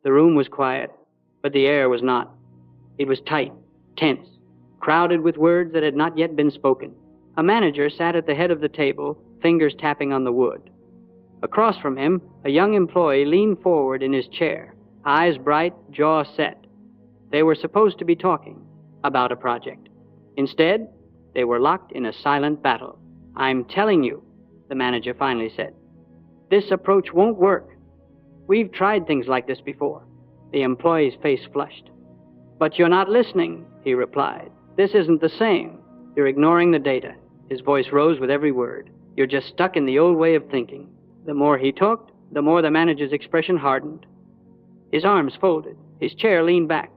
The room was quiet, but the air was not. It was tight, tense, crowded with words that had not yet been spoken. A manager sat at the head of the table, fingers tapping on the wood. Across from him, a young employee leaned forward in his chair, eyes bright, jaw set. They were supposed to be talking about a project. Instead, they were locked in a silent battle. "I'm telling you," the manager finally said, "this approach won't work. We've tried things like this before." The employee's face flushed. "But you're not listening," he replied. "This isn't the same. You're ignoring the data." His voice rose with every word. "You're just stuck in the old way of thinking." The more he talked, the more the manager's expression hardened. His arms folded. His chair leaned back.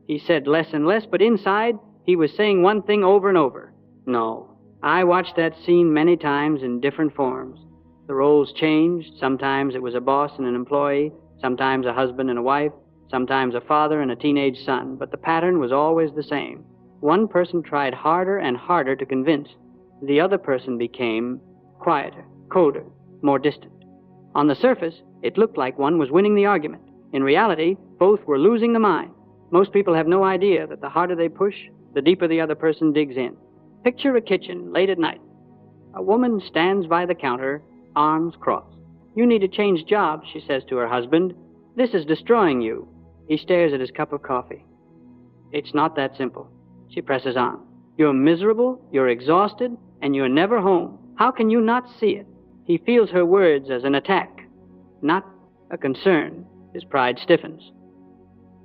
He said less and less, but inside, he was saying one thing over and over. "No. I watched that scene many times in different forms. The roles changed. Sometimes it was a boss and an employee, sometimes a husband and a wife, sometimes a father and a teenage son, but the pattern was always the same. One person tried harder and harder to convince. The other person became quieter, colder, more distant. On the surface, it looked like one was winning the argument. In reality, both were losing the mind. Most people have no idea that the harder they push, the deeper the other person digs in. Picture a kitchen late at night. A woman stands by the counter, arms crossed. "You need to change jobs," she says to her husband. "This is destroying you." He stares at his cup of coffee. "It's not that simple," she presses on. "You're miserable, you're exhausted, and you're never home. How can you not see it?" He feels her words as an attack, not a concern. His pride stiffens.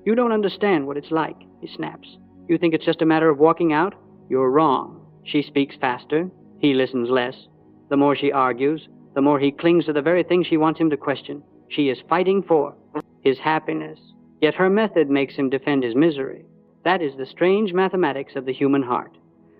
"You don't understand what it's like," he snaps. "You think it's just a matter of walking out? You're wrong." She speaks faster. He listens less. The more she argues, the more he clings to the very thing she wants him to question. She is fighting for his happiness. Yet her method makes him defend his misery. That is the strange mathematics of the human heart.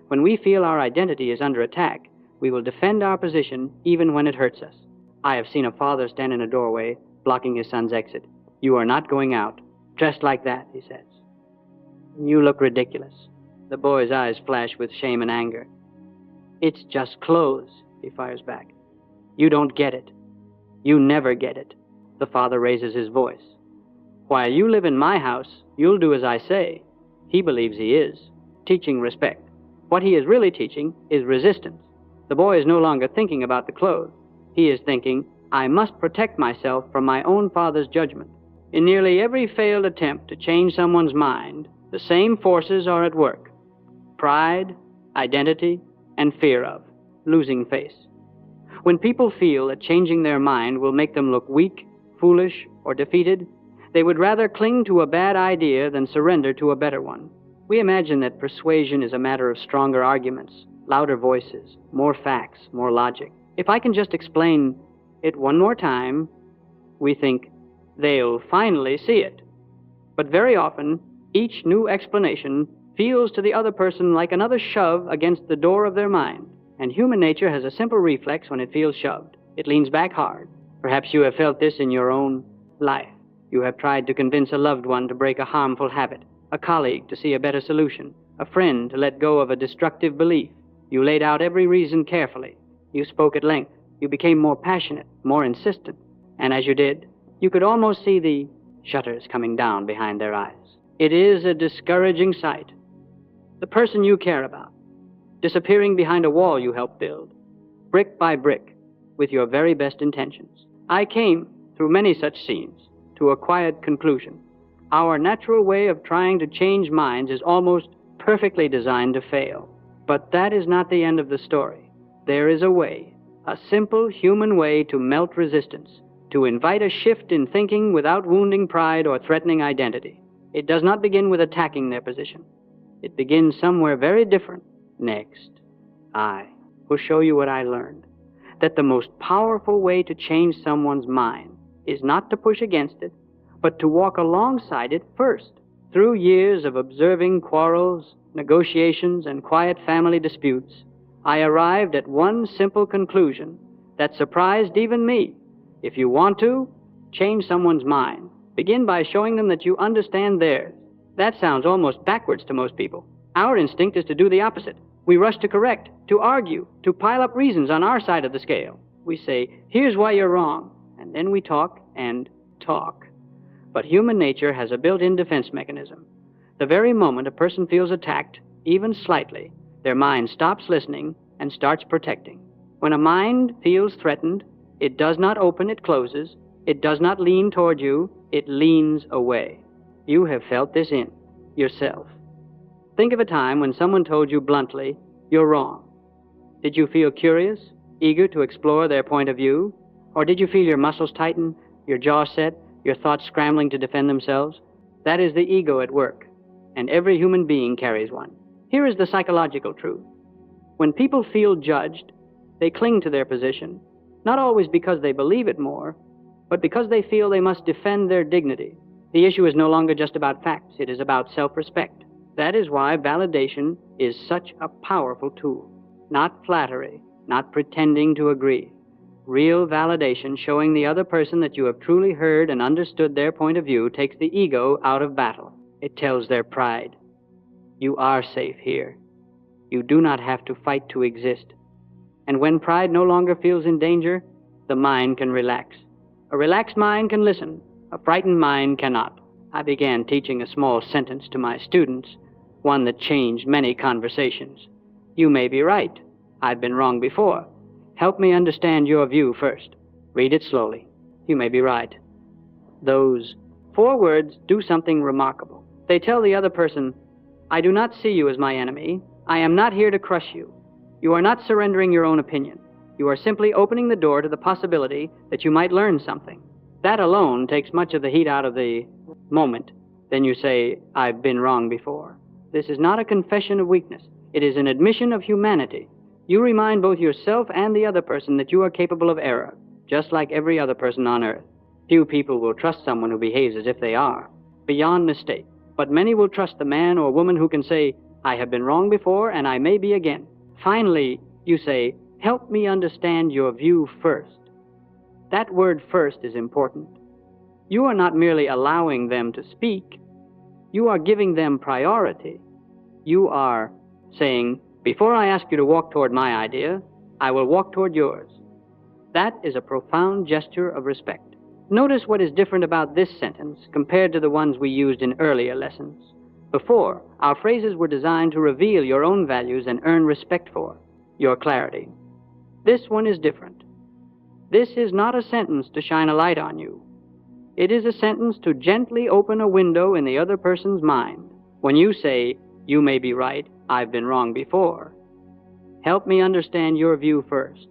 When we feel our identity is under attack, we will defend our position even when it hurts us. I have seen a father stand in a doorway, blocking his son's exit. "You are not going out. Dressed like that," he says. "You look ridiculous." The boy's eyes flash with shame and anger. "It's just clothes," he fires back. "You don't get it. You never get it." The father raises his voice. "While you live in my house, you'll do as I say." He believes he is teaching respect. What he is really teaching is resistance. The boy is no longer thinking about the clothes. He is thinking, "I must protect myself from my own father's judgment." In nearly every failed attempt to change someone's mind, the same forces are at work: pride, identity, and fear of losing face. When people feel that changing their mind will make them look weak, foolish, or defeated, they would rather cling to a bad idea than surrender to a better one. We imagine that persuasion is a matter of stronger arguments, louder voices, more facts, more logic. If I can just explain it one more time, we think, they'll finally see it. But very often, each new explanation feels to the other person like another shove against the door of their mind. And human nature has a simple reflex when it feels shoved. It leans back hard. Perhaps you have felt this in your own life. You have tried to convince a loved one to break a harmful habit, a colleague to see a better solution, a friend to let go of a destructive belief. You laid out every reason carefully. You spoke at length. You became more passionate, more insistent. And as you did, you could almost see the shutters coming down behind their eyes. It is a discouraging sight. The person you care about, disappearing behind a wall you helped build, brick by brick, with your very best intentions. I came, through many such scenes, to a quiet conclusion. Our natural way of trying to change minds is almost perfectly designed to fail. But that is not the end of the story. There is a way, a simple human way to melt resistance, to invite a shift in thinking without wounding pride or threatening identity. It does not begin with attacking their position. It begins somewhere very different. Next, I will show you what I learned, that the most powerful way to change someone's mind is not to push against it, but to walk alongside it first. Through years of observing quarrels, negotiations, and quiet family disputes, I arrived at one simple conclusion that surprised even me. If you want to change someone's mind, begin by showing them that you understand theirs. That sounds almost backwards to most people. Our instinct is to do the opposite. We rush to correct, to argue, to pile up reasons on our side of the scale. We say, "Here's why you're wrong," and then we talk and talk. But human nature has a built-in defense mechanism. The very moment a person feels attacked, even slightly, their mind stops listening and starts protecting. When a mind feels threatened, it does not open, it closes. It does not lean toward you, it leans away. You have felt this in yourself. Think of a time when someone told you bluntly, "You're wrong." Did you feel curious, eager to explore their point of view? Or did you feel your muscles tighten, your jaw set, your thoughts scrambling to defend themselves? That is the ego at work, and every human being carries one. Here is the psychological truth. When people feel judged, they cling to their position, not always because they believe it more, but because they feel they must defend their dignity. The issue is no longer just about facts, it is about self-respect. That is why validation is such a powerful tool. Not flattery, not pretending to agree. Real validation showing the other person that you have truly heard and understood their point of view takes the ego out of battle. It tells their pride, "You are safe here. You do not have to fight to exist." And when pride no longer feels in danger, the mind can relax. A relaxed mind can listen. A frightened mind cannot. I began teaching a small sentence to my students, one that changed many conversations. "You may be right. I've been wrong before. Help me understand your view first." Read it slowly. "You may be right." Those 4 words do something remarkable. They tell the other person, "I do not see you as my enemy. I am not here to crush you. You are not surrendering your own opinion. You are simply opening the door to the possibility that you might learn something." That alone takes much of the heat out of the moment. Then you say, "I've been wrong before." This is not a confession of weakness. It is an admission of humanity. You remind both yourself and the other person that you are capable of error, just like every other person on earth. Few people will trust someone who behaves as if they are, beyond mistake. But many will trust the man or woman who can say, "I have been wrong before and I may be again." Finally, you say, "Help me understand your view first." That word "first" is important. You are not merely allowing them to speak. You are giving them priority. You are saying, "Before I ask you to walk toward my idea, I will walk toward yours." That is a profound gesture of respect. Notice what is different about this sentence compared to the ones we used in earlier lessons. Before, our phrases were designed to reveal your own values and earn respect for your clarity. This one is different. This is not a sentence to shine a light on you. It is a sentence to gently open a window in the other person's mind. When you say, "You may be right, I've been wrong before. Help me understand your view first."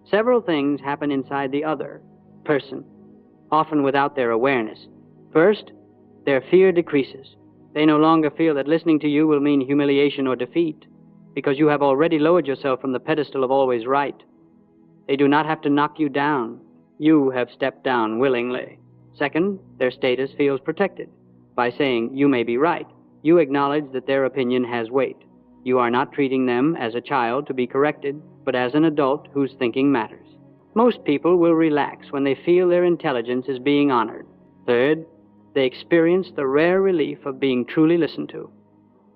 Several things happen inside the other person, often without their awareness. First, their fear decreases. They no longer feel that listening to you will mean humiliation or defeat, because you have already lowered yourself from the pedestal of always right. They do not have to knock you down. You have stepped down willingly. Second, their status feels protected. By saying, "You may be right," you acknowledge that their opinion has weight. You are not treating them as a child to be corrected, but as an adult whose thinking matters. Most people will relax when they feel their intelligence is being honored. Third, they experience the rare relief of being truly listened to.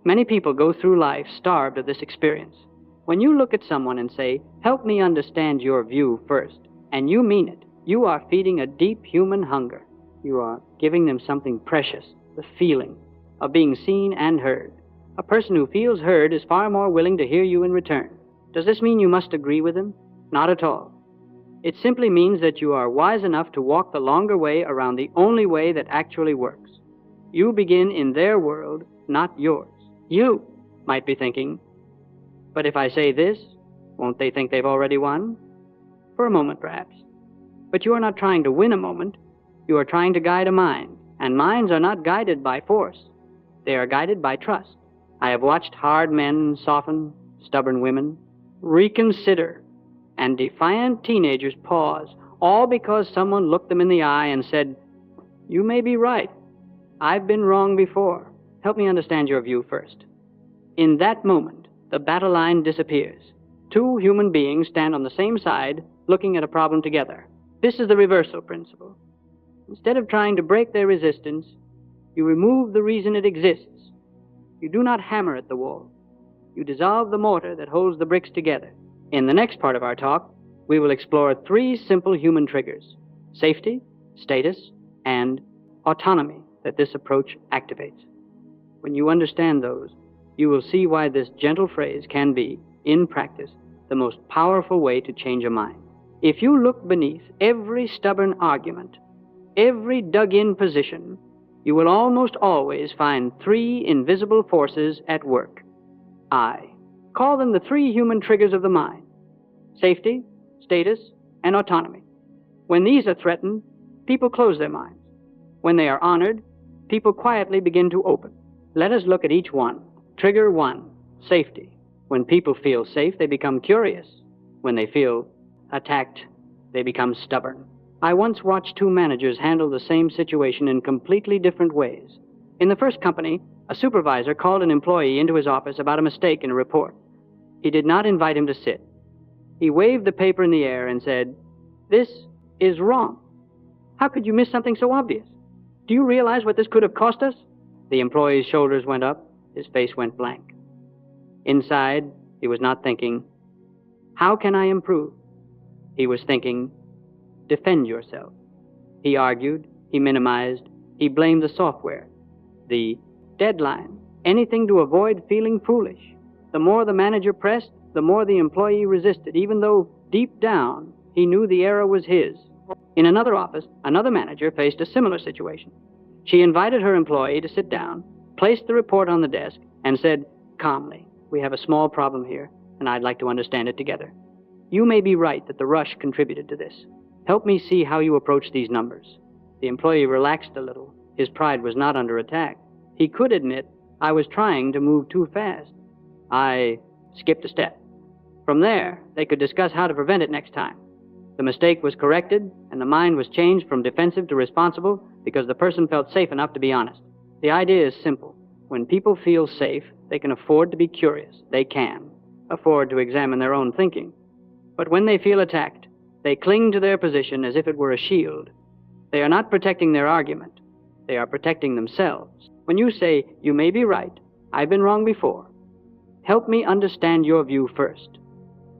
Many people go through life starved of this experience. When you look at someone and say, "Help me understand your view first," and you mean it, you are feeding a deep human hunger. You are giving them something precious, the feeling of being seen and heard. A person who feels heard is far more willing to hear you in return. Does this mean you must agree with him? Not at all. It simply means that you are wise enough to walk the longer way around the only way that actually works. You begin in their world, not yours. You might be thinking, "But if I say this, won't they think they've already won?" For a moment, perhaps. But you are not trying to win a moment. You are trying to guide a mind, and minds are not guided by force. They are guided by trust. I have watched hard men soften stubborn women, reconsider, and defiant teenagers pause, all because someone looked them in the eye and said, "You may be right. I've been wrong before. Help me understand your view first." In that moment, the battle line disappears. Two human beings stand on the same side, looking at a problem together. This is the reversal principle. Instead of trying to break their resistance, you remove the reason it exists. You do not hammer at the wall. You dissolve the mortar that holds the bricks together. In the next part of our talk, we will explore 3 simple human triggers: safety, status, and autonomy that this approach activates. When you understand those, you will see why this gentle phrase can be, in practice, the most powerful way to change a mind. If you look beneath every stubborn argument, every dug-in position, you will almost always find three invisible forces at work. I call them the three human triggers of the mind: safety, status, and autonomy. When these are threatened, people close their minds. When they are honored, people quietly begin to open. Let us look at each one. Trigger 1, safety. When people feel safe, they become curious. When they feel attacked, they become stubborn. I once watched two managers handle the same situation in completely different ways. In the first company, a supervisor called an employee into his office about a mistake in a report. He did not invite him to sit. He waved the paper in the air and said, "This is wrong. How could you miss something so obvious? Do you realize what this could have cost us?" The employee's shoulders went up. His face went blank. Inside, he was not thinking, "How can I improve?" He was thinking, "Defend yourself." He argued, he minimized, he blamed the software, the deadline, anything to avoid feeling foolish. The more the manager pressed, the more the employee resisted, even though deep down he knew the error was his. In another office, another manager faced a similar situation. She invited her employee to sit down, placed the report on the desk, and said calmly, "We have a small problem here, and I'd like to understand it together. You may be right that the rush contributed to this. Help me see how you approach these numbers." The employee relaxed a little. His pride was not under attack. He could admit, "I was trying to move too fast. I skipped a step." From there, they could discuss how to prevent it next time. The mistake was corrected, and the mind was changed from defensive to responsible because the person felt safe enough to be honest. The idea is simple. When people feel safe, they can afford to be curious. They can afford to examine their own thinking. But when they feel attacked, they cling to their position as if it were a shield. They are not protecting their argument. They are protecting themselves. When you say, "You may be right, I've been wrong before. Help me understand your view first,"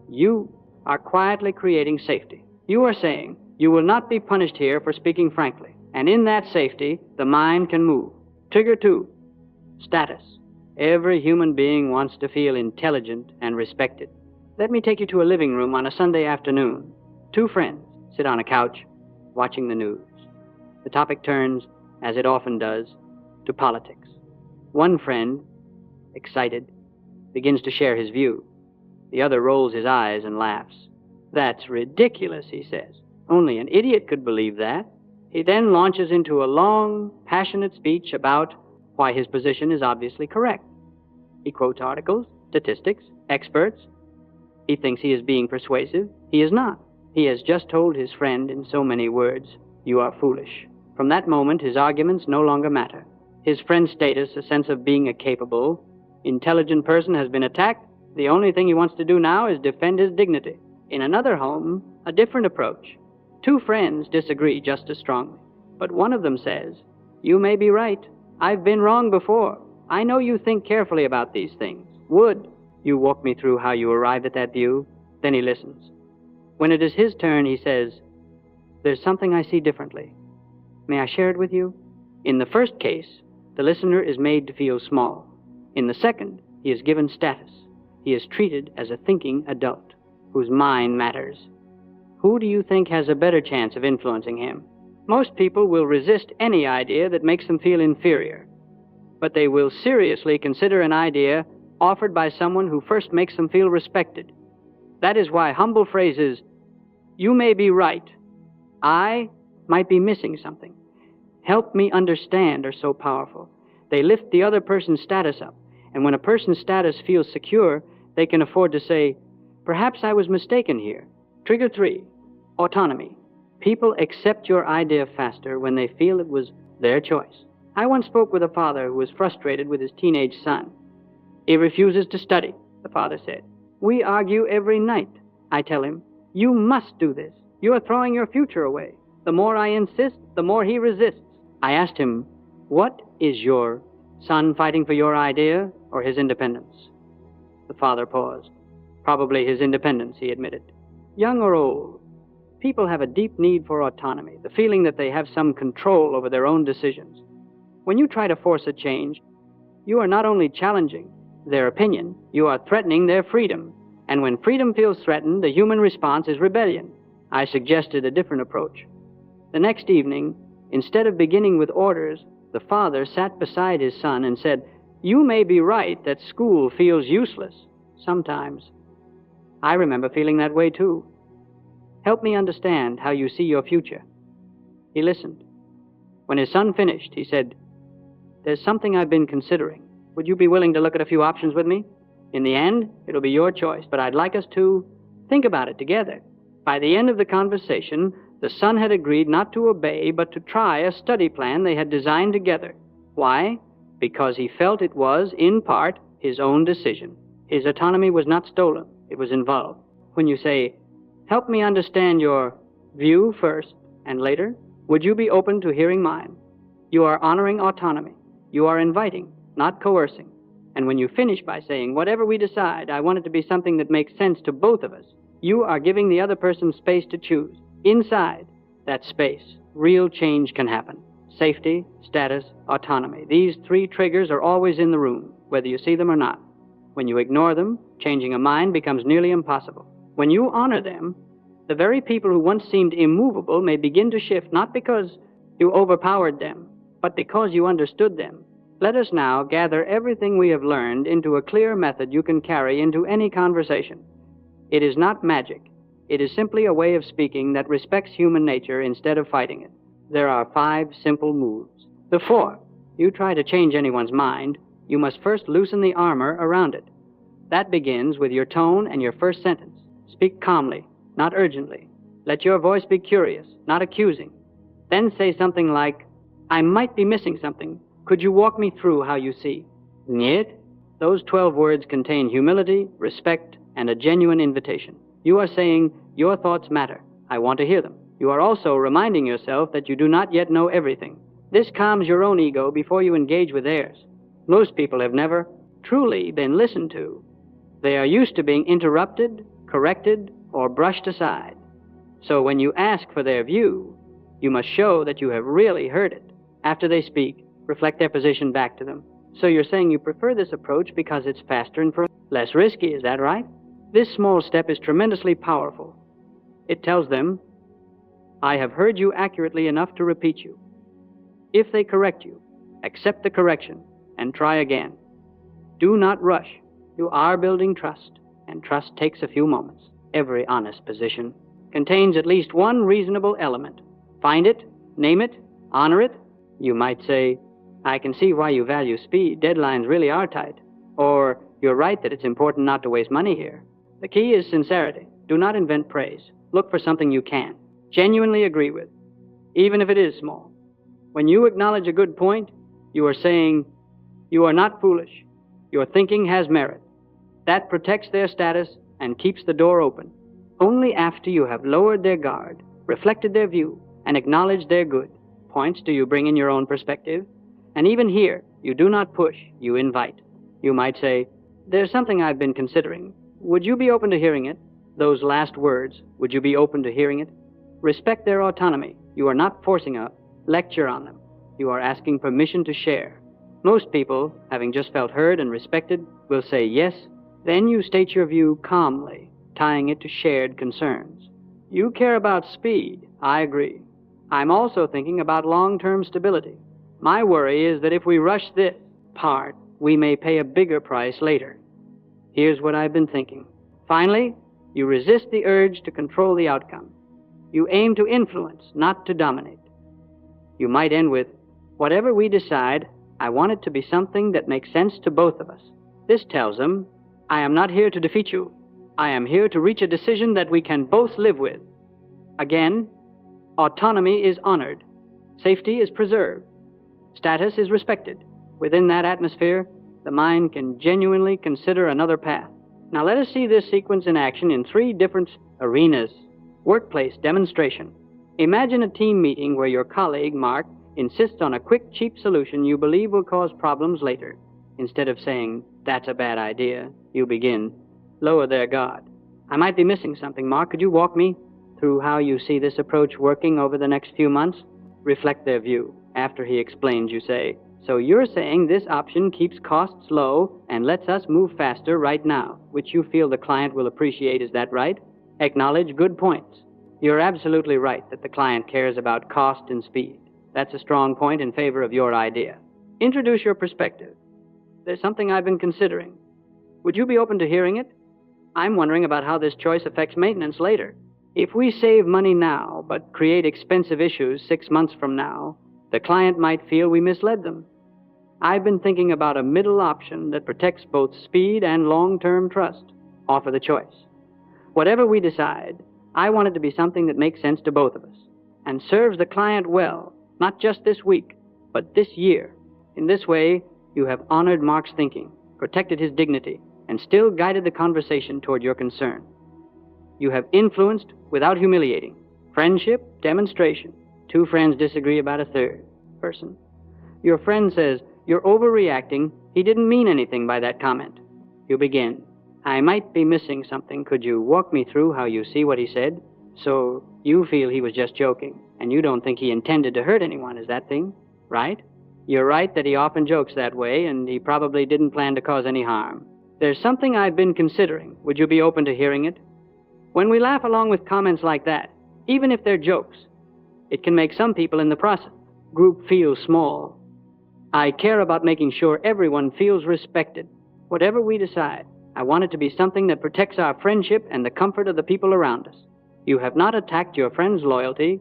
you are quietly creating safety. You are saying, "You will not be punished here for speaking frankly." And in that safety, the mind can move. Trigger 2, status. Every human being wants to feel intelligent and respected. Let me take you to a living room on a Sunday afternoon. Two friends sit on a couch watching the news. The topic turns, as it often does, to politics. One friend, excited, begins to share his view. The other rolls his eyes and laughs. "That's ridiculous," he says. "Only an idiot could believe that." He then launches into a long, passionate speech about why his position is obviously correct. He quotes articles, statistics, experts. He thinks he is being persuasive. He is not. He has just told his friend in so many words, "You are foolish." From that moment, his arguments no longer matter. His friend's status, a sense of being a capable, intelligent person, has been attacked. The only thing he wants to do now is defend his dignity. In another home, a different approach. Two friends disagree just as strongly, but one of them says, "You may be right. I've been wrong before. I know you think carefully about these things. Would you walk me through how you arrived at that view?" Then he listens. When it is his turn, he says, "There's something I see differently. May I share it with you?" In the first case, the listener is made to feel small. In the second, he is given status. He is treated as a thinking adult whose mind matters. Who do you think has a better chance of influencing him? Most people will resist any idea that makes them feel inferior, but they will seriously consider an idea offered by someone who first makes them feel respected. That is why humble phrases, "You may be right," "I might be missing something," "Help me understand," are so powerful. They lift the other person's status up, and when a person's status feels secure, they can afford to say, "Perhaps I was mistaken here." Trigger 3, autonomy. People accept your idea faster when they feel it was their choice. I once spoke with a father who was frustrated with his teenage son. "He refuses to study," the father said. "We argue every night. I tell him, 'You must do this. You are throwing your future away.' The more I insist, the more he resists." I asked him, "What is your son fighting for, your idea or his independence?" The father paused. "Probably his independence," he admitted. "Young or old?" People have a deep need for autonomy, the feeling that they have some control over their own decisions. When you try to force a change, you are not only challenging their opinion, you are threatening their freedom. And when freedom feels threatened, the human response is rebellion. I suggested a different approach. The next evening, instead of beginning with orders, the father sat beside his son and said, "You may be right that school feels useless sometimes. I remember feeling that way too. Help me understand how you see your future." He listened. When his son finished, he said, "There's something I've been considering. Would you be willing to look at a few options with me? In the end, it'll be your choice, but I'd like us to think about it together." By the end of the conversation, the son had agreed not to obey, but to try a study plan they had designed together. Why? Because he felt it was, in part, his own decision. His autonomy was not stolen. It was involved. When you say, "Help me understand your view first, and later, would you be open to hearing mine?" You are honoring autonomy. You are inviting, not coercing. And when you finish by saying, "Whatever we decide, I want it to be something that makes sense to both of us," you are giving the other person space to choose. Inside that space, real change can happen. Safety, status, autonomy. These three triggers are always in the room, whether you see them or not. When you ignore them, changing a mind becomes nearly impossible. When you honor them, the very people who once seemed immovable may begin to shift, not because you overpowered them, but because you understood them. Let us now gather everything we have learned into a clear method you can carry into any conversation. It is not magic. It is simply a way of speaking that respects human nature instead of fighting it. There are 5 simple moves. Before you try to change anyone's mind, you must first loosen the armor around it. That begins with your tone and your first sentence. Speak calmly, not urgently. Let your voice be curious, not accusing. Then say something like, "I might be missing something. Could you walk me through how you see?" Niet? Those 12 words contain humility, respect, and a genuine invitation. You are saying, "Your thoughts matter. I want to hear them." You are also reminding yourself that you do not yet know everything. This calms your own ego before you engage with theirs. Most people have never truly been listened to. They are used to being interrupted, corrected, or brushed aside. So when you ask for their view, you must show that you have really heard it. After they speak, reflect their position back to them. So you're saying you prefer this approach because it's faster and less risky, is that right? This small step is tremendously powerful. It tells them, "I have heard you accurately enough to repeat you." If they correct you, accept the correction and try again. Do not rush. You are building trust, and trust takes a few moments. Every honest position contains at least one reasonable element. Find it, name it, honor it. You might say, "I can see why you value speed. Deadlines really are tight." Or, "You're right that it's important not to waste money here." The key is sincerity. Do not invent praise. Look for something you can genuinely agree with, even if it is small. When you acknowledge a good point, you are saying, "You are not foolish. Your thinking has merit." That protects their status and keeps the door open. Only after you have lowered their guard, reflected their view, and acknowledged their good points do you bring in your own perspective. And even here, you do not push, you invite. You might say, "There's something I've been considering. Would you be open to hearing it?" Those last words, "Would you be open to hearing it?" Respect their autonomy. You are not forcing a lecture on them. You are asking permission to share. Most people, having just felt heard and respected, will say yes. Then you state your view calmly, tying it to shared concerns. "You care about speed. I agree. I'm also thinking about long-term stability. My worry is that if we rush this part, we may pay a bigger price later. Here's what I've been thinking." Finally, you resist the urge to control the outcome. You aim to influence, not to dominate. You might end with, "Whatever we decide, I want it to be something that makes sense to both of us." This tells them, "I am not here to defeat you. I am here to reach a decision that we can both live with." Again, autonomy is honored. Safety is preserved. Status is respected. Within that atmosphere, the mind can genuinely consider another path. Now let us see this sequence in action in 3 different arenas. Workplace demonstration. Imagine a team meeting where your colleague, Mark, insists on a quick, cheap solution you believe will cause problems later. Instead of saying, "That's a bad idea," you begin, lower their guard. "I might be missing something, Mark. Could you walk me through how you see this approach working over the next few months? Reflect their view. After he explains, you say, so you're saying this option keeps costs low and lets us move faster right now, which you feel the client will appreciate, is that right? Acknowledge good points. You're absolutely right that the client cares about cost and speed. That's a strong point in favor of your idea. Introduce your perspective. There's something I've been considering. Would you be open to hearing it? I'm wondering about how this choice affects maintenance later. If we save money now, but create expensive issues 6 months from now, the client might feel we misled them. I've been thinking about a middle option that protects both speed and long-term trust. Offer the choice. Whatever we decide, I want it to be something that makes sense to both of us and serves the client well, not just this week, but this year. In this way, you have honored Mark's thinking, protected his dignity, and still guided the conversation toward your concern. You have influenced without humiliating. Friendship, demonstration. Two friends disagree about a third person. Your friend says, you're overreacting. He didn't mean anything by that comment. You begin. I might be missing something. Could you walk me through how you see what he said? So you feel he was just joking, and you don't think he intended to hurt anyone, is that thing? Right? You're right that he often jokes that way, and he probably didn't plan to cause any harm. There's something I've been considering. Would you be open to hearing it? When we laugh along with comments like that, even if they're jokes, it can make some people in the process group feel small. I care about making sure everyone feels respected. Whatever we decide, I want it to be something that protects our friendship and the comfort of the people around us. You have not attacked your friend's loyalty.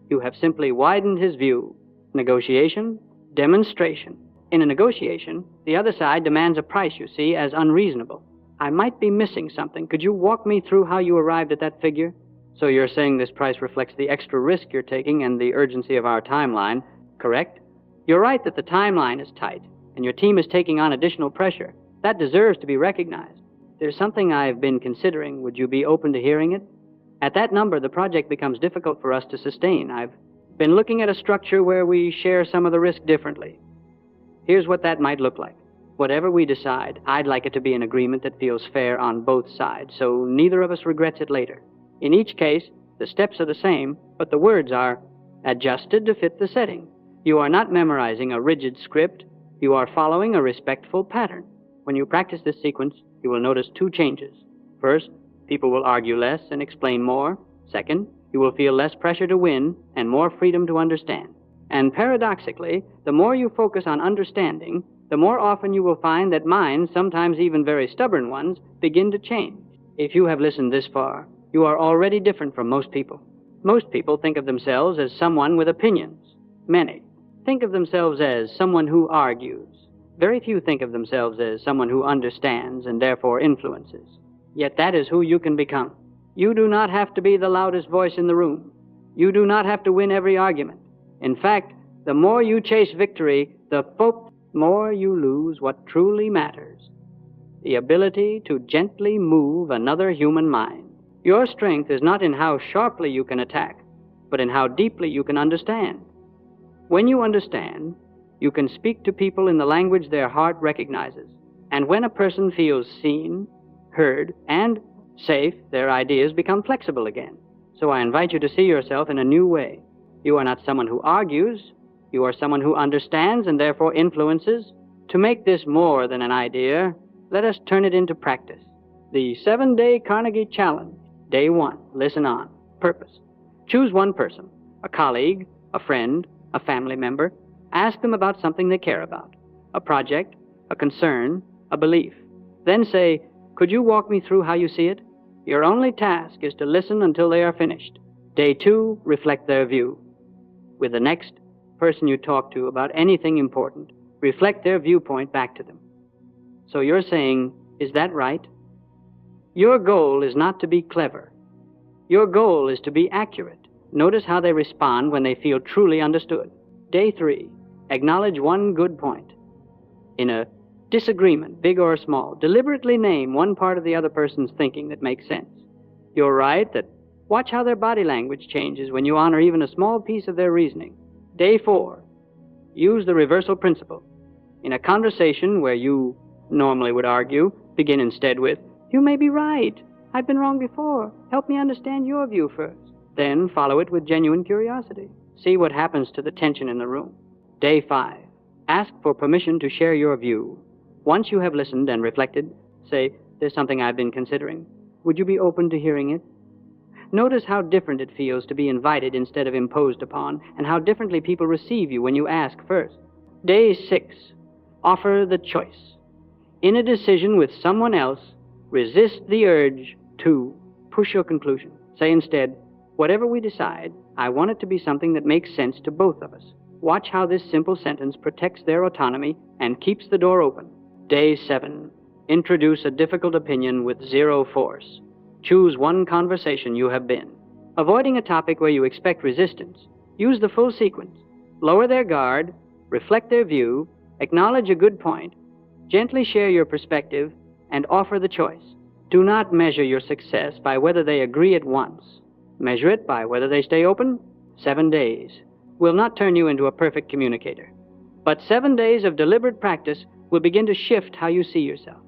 You have simply widened his view. Negotiation, demonstration. In a negotiation, the other side demands a price you see as unreasonable. I might be missing something. Could you walk me through how you arrived at that figure? So you're saying this price reflects the extra risk you're taking and the urgency of our timeline, correct? You're right that the timeline is tight, and your team is taking on additional pressure. That deserves to be recognized. There's something I've been considering. Would you be open to hearing it? At that number, the project becomes difficult for us to sustain. I've been looking at a structure where we share some of the risk differently. Here's what that might look like. Whatever we decide, I'd like it to be an agreement that feels fair on both sides, so neither of us regrets it later. In each case, the steps are the same, but the words are adjusted to fit the setting. You are not memorizing a rigid script. You are following a respectful pattern. When you practice this sequence, you will notice two changes. First, people will argue less and explain more. Second, you will feel less pressure to win and more freedom to understand. And paradoxically, the more you focus on understanding, the more often you will find that minds, sometimes even very stubborn ones, begin to change. If you have listened this far, you are already different from most people. Most people think of themselves as someone with opinions. Many think of themselves as someone who argues. Very few think of themselves as someone who understands and therefore influences. Yet that is who you can become. You do not have to be the loudest voice in the room. You do not have to win every argument. In fact, the more you chase victory, the more you lose what truly matters. The ability to gently move another human mind. Your strength is not in how sharply you can attack, but in how deeply you can understand. When you understand, you can speak to people in the language their heart recognizes. And when a person feels seen, heard, and safe, their ideas become flexible again. So I invite you to see yourself in a new way. You are not someone who argues. You are someone who understands and therefore influences. To make this more than an idea, let us turn it into practice. The 7-day Carnegie Challenge. Day 1. Listen on. Purpose. Choose one person, a colleague, a friend, a family member. Ask them about something they care about, a project, a concern, a belief. Then say, could you walk me through how you see it? Your only task is to listen until they are finished. Day 2, reflect their view. With the next person you talk to about anything important, reflect their viewpoint back to them. So you're saying, is that right? Your goal is not to be clever. Your goal is to be accurate. Notice how they respond when they feel truly understood. Day 3, acknowledge one good point. In a disagreement, big or small, deliberately name one part of the other person's thinking that makes sense. You're right that watch how their body language changes when you honor even a small piece of their reasoning. Day 4, use the reversal principle. In a conversation where you normally would argue, begin instead with, you may be right. I've been wrong before. Help me understand your view first. Then follow it with genuine curiosity. See what happens to the tension in the room. Day 5. Ask for permission to share your view. Once you have listened and reflected, say, "There's something I've been considering. Would you be open to hearing it?" Notice how different it feels to be invited instead of imposed upon, and how differently people receive you when you ask first. Day 6. Offer the choice. In a decision with someone else, resist the urge to push your conclusion. Say instead, "Whatever we decide, I want it to be something that makes sense to both of us." Watch how this simple sentence protects their autonomy and keeps the door open. Day 7. Introduce a difficult opinion with zero force. Choose one conversation you have been. Avoiding a topic where you expect resistance, use the full sequence. Lower their guard, reflect their view, acknowledge a good point, gently share your perspective, and offer the choice. Do not measure your success by whether they agree at once. Measure it by whether they stay open. 7 days will not turn you into a perfect communicator, but 7 days of deliberate practice will begin to shift how you see yourself.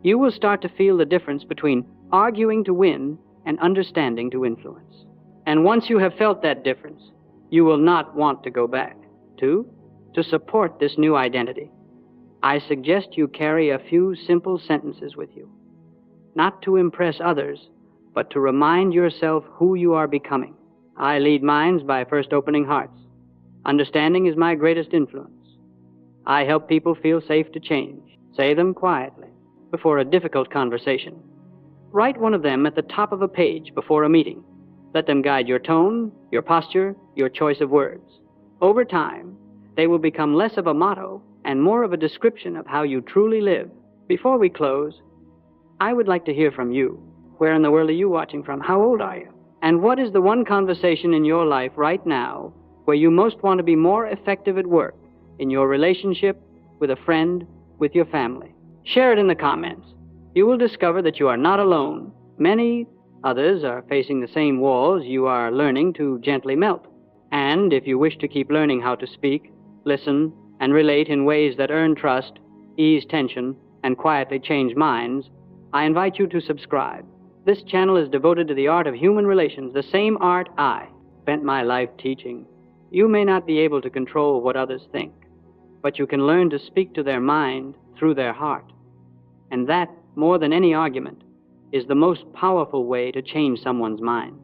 You will start to feel the difference between arguing to win and understanding to influence. And once you have felt that difference, you will not want to go back. To support this new identity, I suggest you carry a few simple sentences with you. Not to impress others, but to remind yourself who you are becoming. I lead minds by first opening hearts. Understanding is my greatest influence. I help people feel safe to change. Say them quietly before a difficult conversation. Write one of them at the top of a page before a meeting. Let them guide your tone, your posture, your choice of words. Over time, they will become less of a motto and more of a description of how you truly live. Before we close, I would like to hear from you. Where in the world are you watching from? How old are you? And what is the one conversation in your life right now where you most want to be more effective at work, in your relationship, with a friend, with your family? Share it in the comments. You will discover that you are not alone. Many others are facing the same walls you are learning to gently melt. And if you wish to keep learning how to speak, listen, and relate in ways that earn trust, ease tension, and quietly change minds, I invite you to subscribe. This channel is devoted to the art of human relations, the same art I spent my life teaching. You may not be able to control what others think, but you can learn to speak to their mind through their heart. And that, more than any argument, is the most powerful way to change someone's mind.